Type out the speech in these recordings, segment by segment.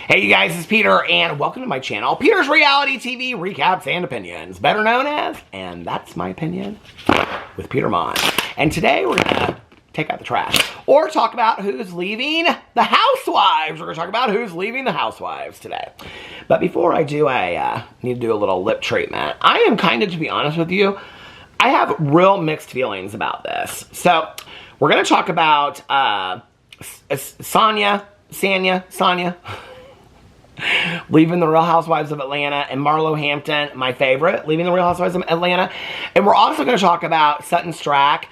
Hey you guys, it's Peter, and welcome to my channel, Peter's Reality TV Recaps and Opinions, better known as, and that's my opinion, with Peter Mon. And today we're gonna take out the trash, or talk about who's leaving the Housewives. We're gonna talk about who's leaving the Housewives today. But before I do, I need to do a little lip treatment. I am kind of, to be honest with you, I have real mixed feelings about this. So, we're gonna talk about Sonia, leaving the Real Housewives of Atlanta, and Marlo Hampton, my favorite, leaving the Real Housewives of Atlanta. And we're also going to talk about Sutton Strack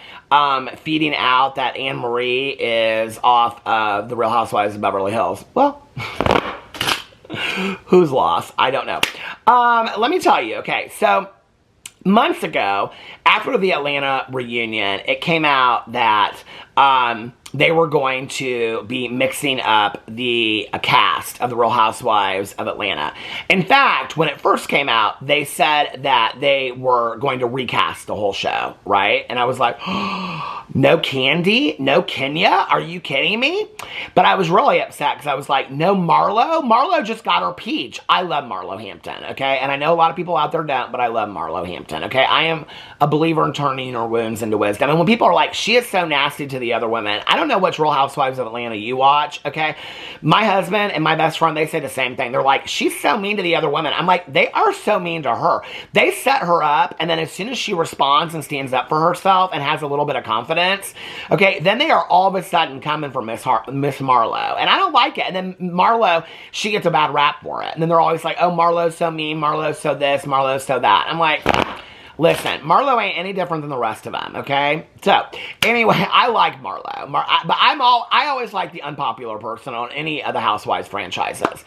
feeding out that Anne Marie is off of the Real Housewives of Beverly Hills. Well, who's lost? I don't know. Let me tell you, okay, so months ago, after the Atlanta reunion, it came out that they were going to be mixing up the cast of the Real Housewives of Atlanta. In fact, when it first came out, they said that they were going to recast the whole show, right? And I was like, oh, no Candy? No Kenya? Are you kidding me? But I was really upset because I was like, no Marlo? Marlo just got her peach. I love Marlo Hampton, okay? And I know a lot of people out there don't, but I love Marlo Hampton, okay? I am a believer in turning her wounds into wisdom. And when people are like, she is so nasty to the other women, I don't know which Real Housewives of Atlanta you watch, okay? My husband and my best friend, they say the same thing. They're like, she's so mean to the other women. I'm like, they are so mean to her. They set her up, and then as soon as she responds and stands up for herself and has a little bit of confidence, okay, then they are all of a sudden coming for Miss Marlo. And I don't like it. And then Marlo, she gets a bad rap for it. And then they're always like, oh, Marlo's so mean, Marlo's so this, Marlo's so that. I'm like, listen, Marlo ain't any different than the rest of them, okay? So, anyway, I like Marlo. But I always like the unpopular person on any of the Housewives franchises.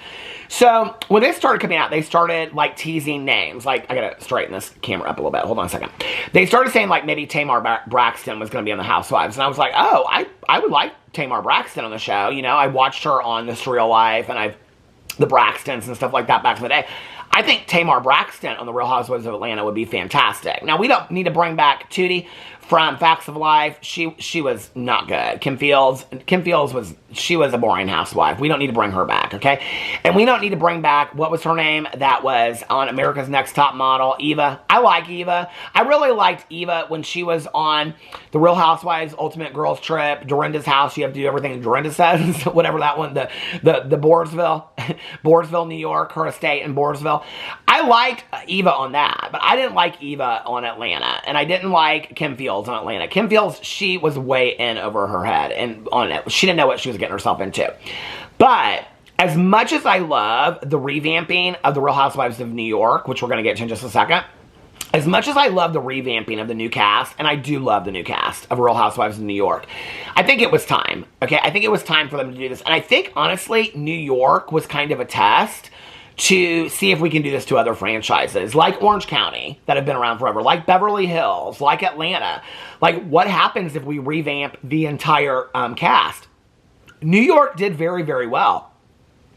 So, when they started coming out, they started, like, teasing names. Like, I gotta straighten this camera up a little bit. Hold on a second. They started saying, like, maybe Tamar Braxton was gonna be on the Housewives. And I was like, oh, I would like Tamar Braxton on the show. You know, I watched her on This Real Life, and the Braxtons and stuff like that back in the day. I think Tamar Braxton on the Real Housewives of Atlanta would be fantastic. Now, we don't need to bring back Tootie from Facts of Life. She was not good. Kim Fields was a boring housewife. We don't need to bring her back, okay? And we don't need to bring back, what was her name that was on America's Next Top Model? Eva. I like Eva. I really liked Eva when she was on the Real Housewives Ultimate Girls Trip, Dorinda's house. You have to do everything Dorinda says, whatever that one, the Boarsville, New York, her estate in Boarsville. I liked Eva on that, but I didn't like Eva on Atlanta, and I didn't like Kim Fields on Atlanta. Kim Fields, she was way in over her head, and on it, she didn't know what she was getting herself into. But as much as I love the revamping of the Real Housewives of New York, which we're going to get to in just a second, as much as I love the revamping of the new cast, and I do love the new cast of Real Housewives of New York, I think it was time, okay? I think it was time for them to do this. And I think, honestly, New York was kind of a test to see if we can do this to other franchises, like Orange County, that have been around forever, like Beverly Hills, like Atlanta. Like, what happens if we revamp the entire cast? New York did very, very well.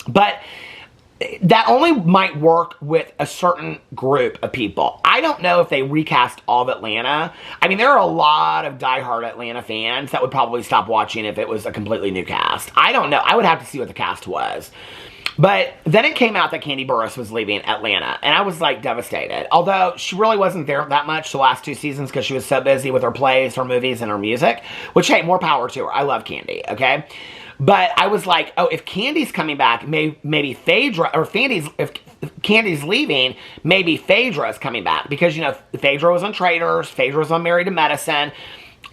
But that only might work with a certain group of people. I don't know if they recast all of Atlanta. I mean, there are a lot of diehard Atlanta fans that would probably stop watching if it was a completely new cast. I don't know. I would have to see what the cast was. But then it came out that Kandi Burruss was leaving Atlanta, and I was, like, devastated. Although, she really wasn't there that much the last 2 seasons because she was so busy with her plays, her movies, and her music. Which, hey, more power to her. I love Kandi, okay? But I was like, oh, if Candy's coming back, maybe Phaedra, or if Candy's leaving, maybe Phaedra's coming back. Because, you know, Phaedra was on Traitors, Phaedra was on Married to Medicine.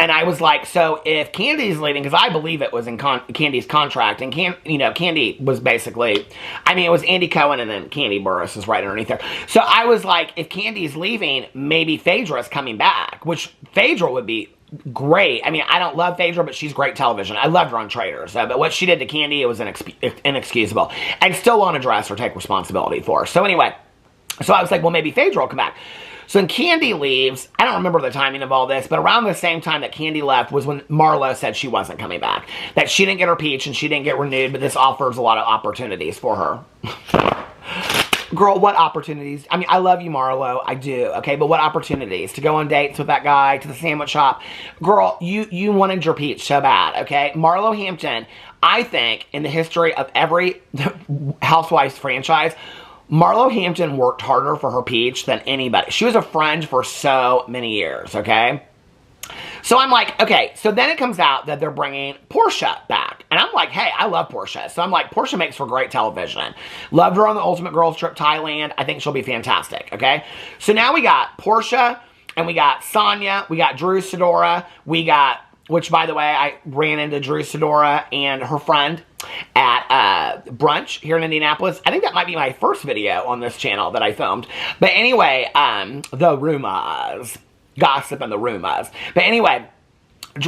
And I was like, so if Candy's leaving, because I believe it was in Candy's contract, and Candy was basically, I mean, it was Andy Cohen and then Kandi Burruss was right underneath there. So I was like, if Candy's leaving, maybe Phaedra's coming back, which Phaedra would be great. I mean, I don't love Phaedra, but she's great television. I loved her on Traitors. But what she did to Candy, it was inexcusable. And still won't address or take responsibility for. So anyway, so I was like, well, maybe Phaedra will come back. So when Kandi leaves, I don't remember the timing of all this, but around the same time that Kandi left was when Marlo said she wasn't coming back. That she didn't get her peach and she didn't get renewed, but this offers a lot of opportunities for her. Girl, what opportunities? I mean, I love you, Marlo. I do, okay? But what opportunities? To go on dates with that guy, to the sandwich shop. Girl, you wanted your peach so bad, okay? Marlo Hampton, I think, in the history of every Housewives franchise, Marlo Hampton worked harder for her peach than anybody. She was a friend for so many years, okay? So I'm like, okay, so then it comes out that they're bringing Portia back. And I'm like, hey, I love Portia. So I'm like, Portia makes for great television. Loved her on the Ultimate Girls Trip Thailand. I think she'll be fantastic, okay? So now we got Portia, and we got Sonia, we got Drew Sidora, we got, which by the way, I ran into Drew Sidora and her friend at brunch here in Indianapolis. I think that might be my first video on this channel that I filmed. But anyway, the rumors. Gossip and the rumors. But anyway,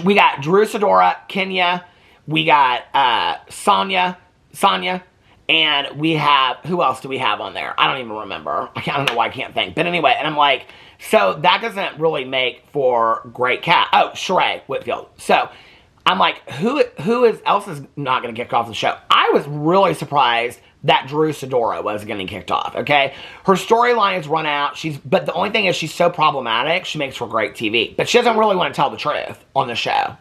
we got Drew Sidora, Kenya, we got Sonia, and we have, who else do we have on there? I don't even remember. I don't know why I can't think. But anyway, and I'm like, so that doesn't really make for great cast. Oh, Sheree Whitfield. So I'm like, who else is not going to kick off the show? I was really surprised that Drew Sidora was getting kicked off, okay? Her storyline is run out. But the only thing is she's so problematic, she makes for great TV. But she doesn't really want to tell the truth on the show.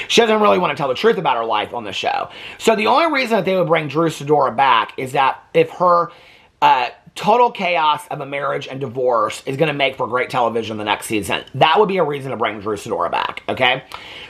She doesn't really want to tell the truth about her life on the show. So the only reason that they would bring Drew Sidora back is that if her total chaos of a marriage and divorce is going to make for great television the next season, that would be a reason to bring Drew Sidora back, okay?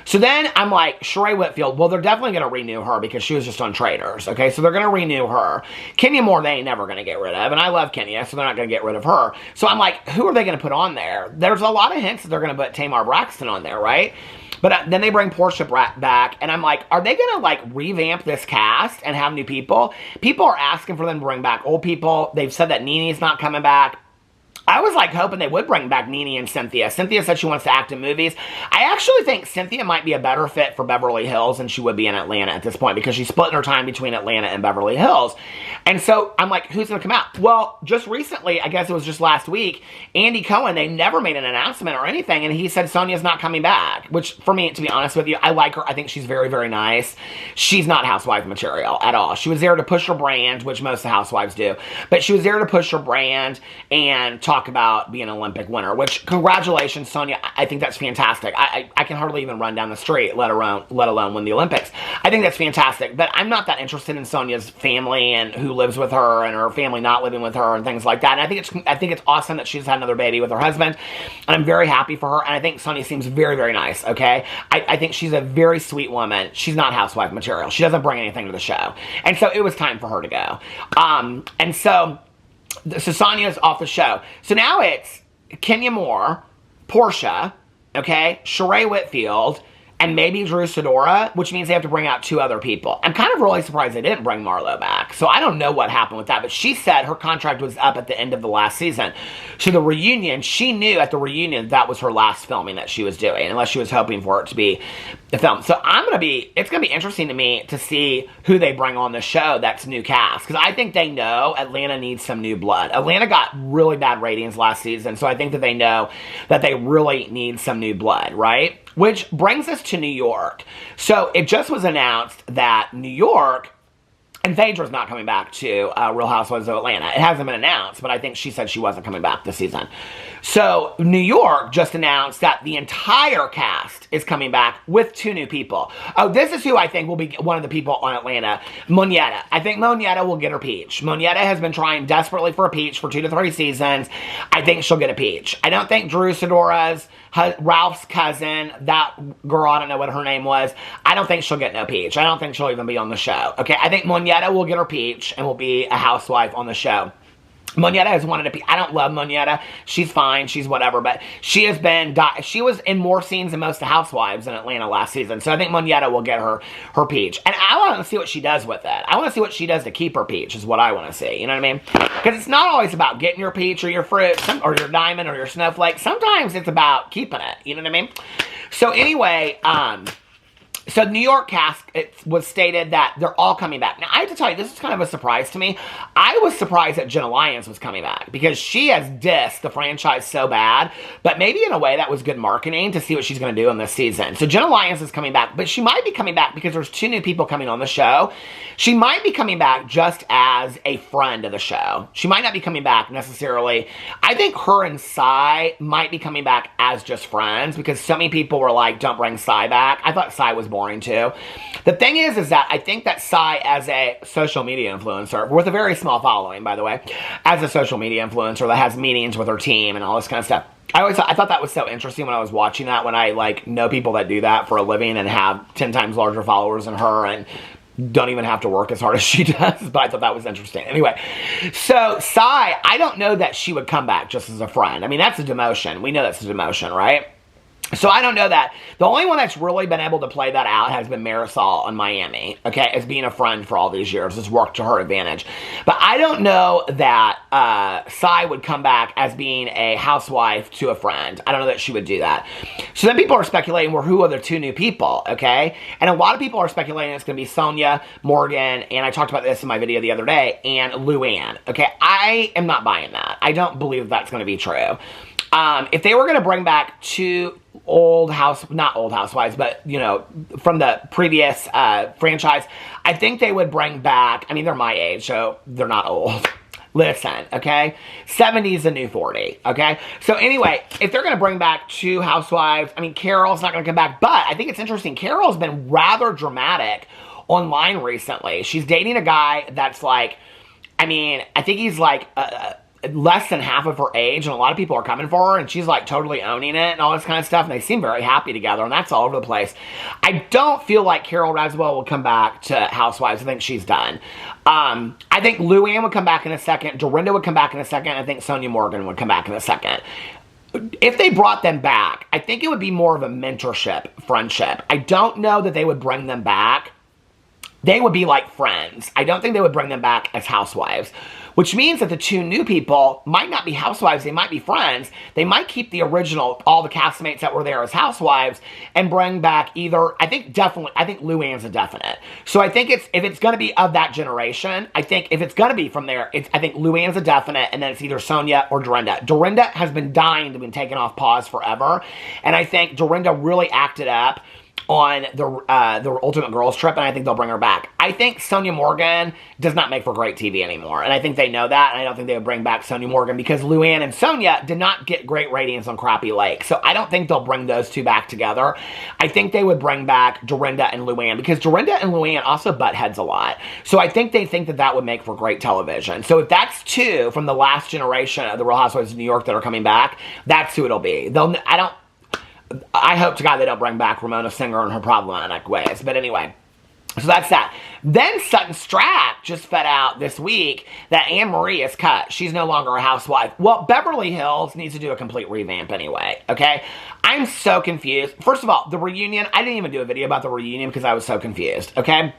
So then I'm like, Sheree Whitfield, well, they're definitely going to renew her because she was just on Traitors, okay? So they're going to renew her. Kenya Moore, they ain't never going to get rid of, and I love Kenya, so they're not going to get rid of her. So I'm like, who are they going to put on there? There's a lot of hints that they're going to put Tamar Braxton on there, right? But then they bring Portia back, and I'm like, are they going to, like, revamp this cast and have new people? People are asking for them to bring back old people. They've said that Nene's not coming back. I was, like, hoping they would bring back Nene and Cynthia. Cynthia said she wants to act in movies. I actually think Cynthia might be a better fit for Beverly Hills than she would be in Atlanta at this point because she's splitting her time between Atlanta and Beverly Hills. And so I'm like, who's going to come out? Well, just recently, I guess it was just last week, Andy Cohen, they never made an announcement or anything, and he said Sonia's not coming back, which for me, to be honest with you, I like her. I think she's very, very nice. She's not housewife material at all. She was there to push her brand, which most of the housewives do, but she was there to push her brand and talk about being an Olympic winner, which congratulations, Sonia. I think that's fantastic. I can hardly even run down the street, let alone win the Olympics. I think that's fantastic, but I'm not that interested in Sonia's family and who lives with her and her family not living with her and things like that. And I think it's awesome that she's had another baby with her husband, and I'm very happy for her, and I think Sonia seems very, very nice, okay? I think she's a very sweet woman. She's not housewife material. She doesn't bring anything to the show. And so it was time for her to go. And so Sonia's off the show. So now it's Kenya Moore, Portia, okay, Sheree Whitfield, and maybe Drew Sidora, which means they have to bring out 2 other people. I'm kind of really surprised they didn't bring Marlo back. So I don't know what happened with that, but she said her contract was up at the end of the last season. So the reunion, she knew at the reunion that was her last filming that she was doing, unless she was hoping for it to be the film. So it's going to be interesting to me to see who they bring on the show that's new cast. Because I think they know Atlanta needs some new blood. Atlanta got really bad ratings last season, so I think that they know that they really need some new blood, right? Which brings us to New York. So it just was announced that New York, and Phaedra's not coming back to Real Housewives of Atlanta. It hasn't been announced, but I think she said she wasn't coming back this season. So New York just announced that the entire cast is coming back with 2 new people. Oh, this is who I think will be one of the people on Atlanta. Monietta. I think Monietta will get her peach. Monietta has been trying desperately for a peach for 2 to 3 seasons. I think she'll get a peach. I don't think Drew Sidora's, Ralph's cousin, that girl, I don't know what her name was, I don't think she'll get no peach. I don't think she'll even be on the show. Okay, I think Monietta will get her peach and will be a housewife on the show. Monietta has wanted to be, I don't love Monietta. She's fine. She's whatever. But she has been, she was in more scenes than most of the Housewives in Atlanta last season. So I think Monietta will get her peach. And I want to see what she does with it. I want to see what she does to keep her peach is what I want to see. You know what I mean? Because it's not always about getting your peach or your fruit or your diamond or your snowflake. Sometimes it's about keeping it. You know what I mean? So anyway, So New York cast, it was stated that they're all coming back. Now, I have to tell you, this is kind of a surprise to me. I was surprised that Jenna Lyons was coming back because she has dissed the franchise so bad, but maybe in a way that was good marketing to see what she's going to do in this season. So Jenna Lyons is coming back, but she might be coming back because there's 2 new people coming on the show. She might be coming back just as a friend of the show. She might not be coming back necessarily. I think her and Sai might be coming back as just friends because so many people were like, don't bring Sai back. I thought Sai was boring too. The thing is that I think that Sai, as a social media influencer, with a very small following, by the way, as a social media influencer that has meetings with her team and all this kind of stuff, I thought that was so interesting when I was watching that, when I like know people that do that for a living and have 10 times larger followers than her and don't even have to work as hard as she does, but I thought that was interesting. Anyway, so Sai, I don't know that she would come back just as a friend. I mean, that's a demotion. We know that's a demotion, right? So I don't know that. The only one that's really been able to play that out has been Marisol in Miami, okay, as being a friend for all these years. It's worked to her advantage. But I don't know that Sai would come back as being a housewife to a friend. I don't know that she would do that. So then people are speculating, well, who are the 2 new people, okay? And a lot of people are speculating it's going to be Sonia, Morgan, and I talked about this in my video the other day, and Luann, okay? I am not buying that. I don't believe that's going to be true. If they were going to bring back 2 not old housewives, but, you know, from the previous franchise, I think they would bring back, I mean, they're my age, so they're not old. Listen, okay? 70 is the new 40, okay? So anyway, if they're going to bring back 2 housewives, I mean, Carol's not going to come back, but I think it's interesting. Carol's been rather dramatic online recently. She's dating a guy that's like, I mean, I think he's like less than half of her age, and a lot of people are coming for her, and she's like totally owning it and all this kind of stuff, and they seem very happy together, and that's all over the place. I don't feel like Carol Raswell will come back to Housewives. I think she's done. I think Luann would come back in a second. Dorinda would come back in a second. I think Sonia Morgan would come back in a second. If they brought them back, I think it would be more of a mentorship, friendship. I don't know that they would bring them back. They would be like friends. I don't think they would bring them back as housewives, which means that the 2 new people might not be housewives. They might be friends. They might keep the original, all the castmates that were there as housewives, and bring back either, I think Luann's a definite. So I think if it's going to be of that generation, I think if it's going to be from there, I think Luann's a definite, and then it's either Sonia or Dorinda. Dorinda has been dying to be taken off pause forever, and I think Dorinda really acted up on the Ultimate Girls Trip, and I think they'll bring her back. I think Sonia Morgan does not make for great TV anymore, and I think they know that, and I don't think they would bring back Sonia Morgan because Luann and Sonia did not get great ratings on Crappie Lake, so I don't think they'll bring those 2 back together. I think they would bring back Dorinda and Luann because Dorinda and Luann also butt heads a lot, so I think they think that that would make for great television. So if that's 2 from the last generation of the Real Housewives of New York that are coming back, that's who it'll be. I hope to God they don't bring back Ramona Singer and her problematic ways. But anyway, so that's that. Then Sutton Strack just fed out this week that Anne Marie is cut. She's no longer a housewife. Well, Beverly Hills needs to do a complete revamp anyway, okay? I'm so confused. First of all, the reunion, I didn't even do a video about the reunion because I was so confused, okay?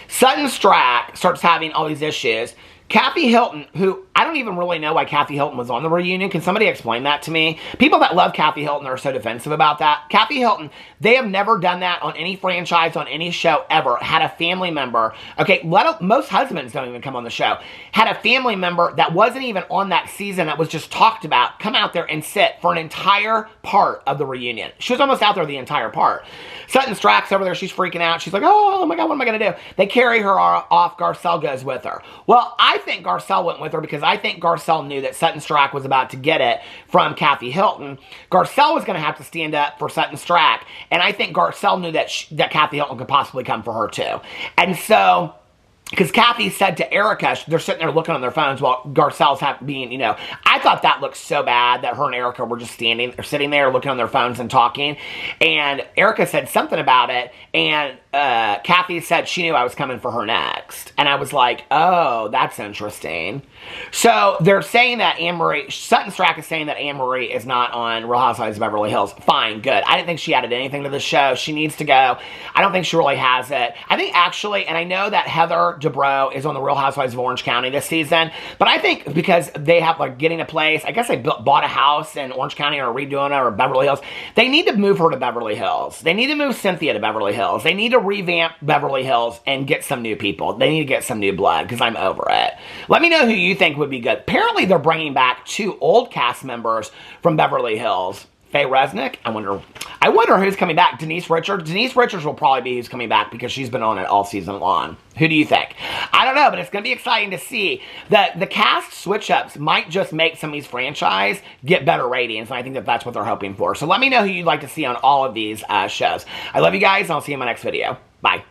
Sutton Strack starts having all these issues. Kathy Hilton, who I don't even really know why Kathy Hilton was on the reunion. Can somebody explain that to me? People that love Kathy Hilton are so defensive about that. Kathy Hilton, they have never done that on any franchise, on any show ever. Had a family member, okay, most husbands don't even come on the show. Had a family member that wasn't even on that season, that was just talked about, come out there and sit for an entire part of the reunion. She was almost out there the entire part. Sutton Strack's over there, she's freaking out. She's like, oh my God, what am I going to do? They carry her off, Garcelle goes with her. Well, I think Garcelle went with her because I think Garcelle knew that Sutton Strack was about to get it from Kathy Hilton. Garcelle was going to have to stand up for Sutton Strack, and I think Garcelle knew that Kathy Hilton could possibly come for her too. And so, because Kathy said to Erica, they're sitting there looking on their phones while Garcelle's being, you know, I thought that looked so bad that her and Erica were just sitting there looking on their phones and talking. And Erica said something about it, and Kathy said she knew I was coming for her next. And I was like, oh, that's interesting. So they're saying that Anne-Marie, Sutton Strack is saying that Anne-Marie is not on Real Housewives of Beverly Hills. Fine, good. I didn't think she added anything to the show. She needs to go. I don't think she really has it. I think actually, and I know that Heather Dubrow is on the Real Housewives of Orange County this season, but I think because they have like getting a place, I guess they bought a house in Orange County or redoing it or Beverly Hills. They need to move her to Beverly Hills. They need to move Cynthia to Beverly Hills. They need to revamp Beverly Hills and get some new people. They need to get some new blood because I'm over it. Let me know who you think would be good. Apparently, they're bringing back 2 old cast members from Beverly Hills. Faye Resnick. I wonder who's coming back. Denise Richards. Denise Richards will probably be who's coming back because she's been on it all season long. Who do you think? I don't know, but it's going to be exciting to see. The cast switch-ups might just make some of these franchise get better ratings, and I think that that's what they're hoping for. So let me know who you'd like to see on all of these shows. I love you guys, and I'll see you in my next video. Bye.